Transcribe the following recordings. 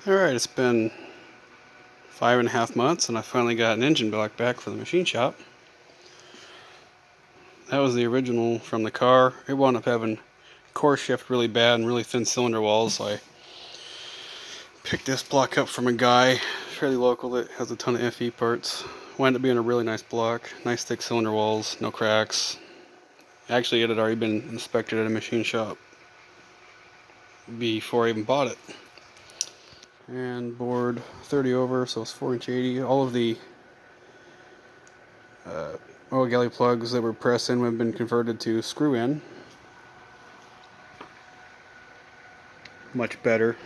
Alright, it's been 5.5 months and I finally got an engine block back for the machine shop. That was the original from the car. It wound up having core shift really bad and really thin cylinder walls, so I picked this block up from a guy fairly local that has a ton of FE parts. Wound up being a really nice block, nice thick cylinder walls, no cracks. Actually, it had already been inspected at a machine shop before I even bought it. And bored 30 over, so it's 4" 80. All of the oil galley plugs that were press in have been converted to screw in. Much better.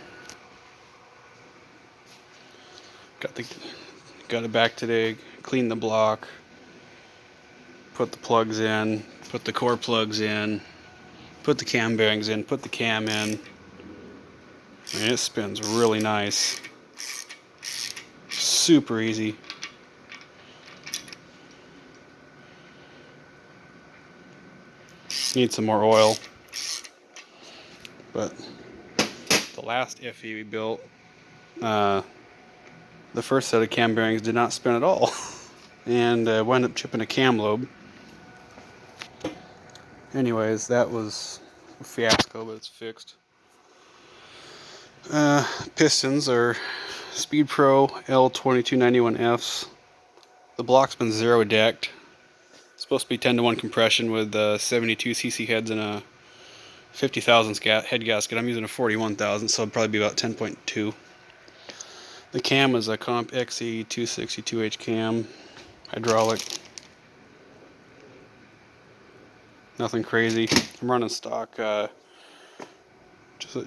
Got it back today, cleaned the block, put the plugs in, put the core plugs in, put the cam bearings in, put the cam in. And it spins really nice. Super easy. Need some more oil. But the last FE we built, the first set of cam bearings did not spin at all. And wound up chipping a cam lobe. Anyways, that was a fiasco, but it's fixed. Pistons are Speed Pro L2291Fs. The block's been zero decked. It's supposed to be 10-to-1 compression with 72 cc heads and a 50,000 head gasket. I'm using a 41,000, so it'd probably be about 10.2. The cam is a Comp XE 262H cam, hydraulic. Nothing crazy. I'm running stock,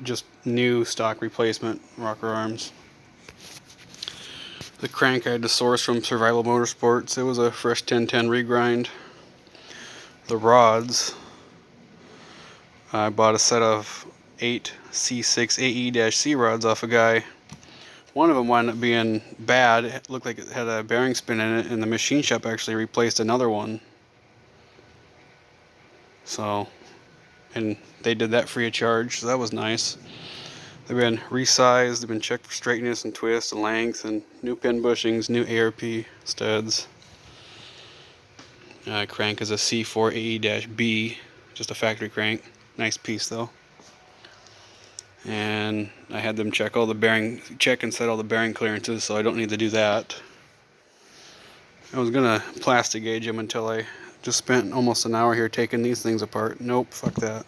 just new stock replacement rocker arms. The crank I had to source from Survival Motorsports. It was a fresh 1010 regrind. The rods, I bought a set of 8 C6 AE-C rods off a guy. One of them wound up being bad. It looked like it had a bearing spin in it, and the machine shop actually replaced another one. So, and they did that free of charge, so that was nice. They've been resized, they've been checked for straightness and twist and length, and new pin bushings, new ARP studs. Crank is a C4 AE-B, just a factory crank. Nice piece though. And I had them check and set all the bearing clearances, so I don't need to do that. I was gonna plastic gauge them until I just spent almost an hour here taking these things apart. Nope, fuck that.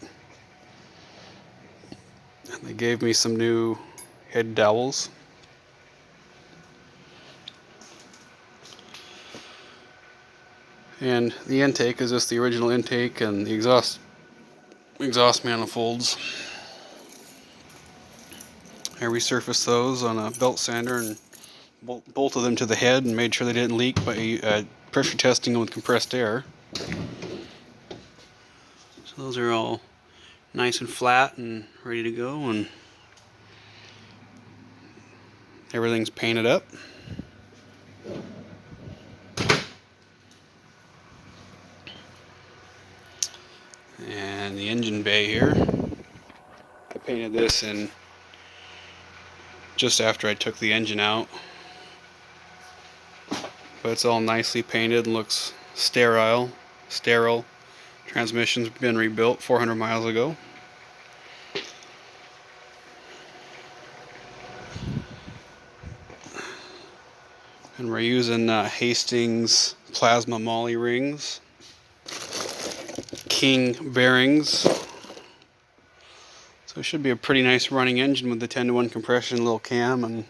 And they gave me some new head dowels. And the intake is just the original intake, and the exhaust manifolds. I resurfaced those on a belt sander and bolted them to the head and made sure they didn't leak by pressure testing them with compressed air. So those are all nice and flat and ready to go, and everything's painted up. And the engine bay here, I painted this in just after I took the engine out, but it's all nicely painted and looks sterile. Transmission's been rebuilt 400 miles ago. And we're using Hastings plasma moly rings, King bearings. So it should be a pretty nice running engine with the 10-to-1 compression, little cam, and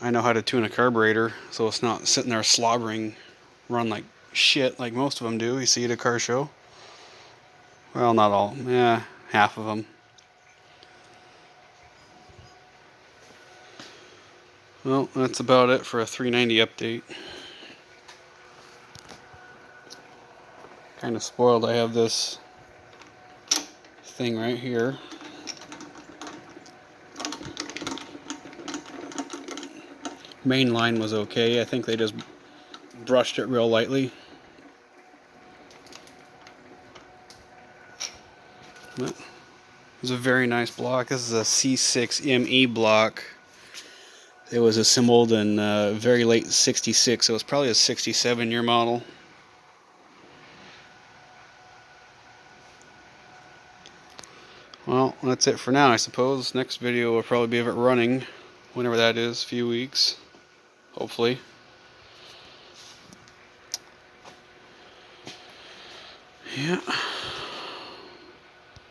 I know how to tune a carburetor, so it's not sitting there slobbering, run like shit like most of them do. You see at a car show. Well, not all. Half of them. Well, that's about it for a 390 update. Kind of spoiled. I have this thing right here. Main line was okay. I think they just brushed it real lightly. But it was a very nice block. This is a C6 ME block. It was assembled in very late '66. It was probably a '67 year model. Well, that's it for now, I suppose. Next video will probably be of it running, whenever that is, a few weeks, hopefully. Yeah.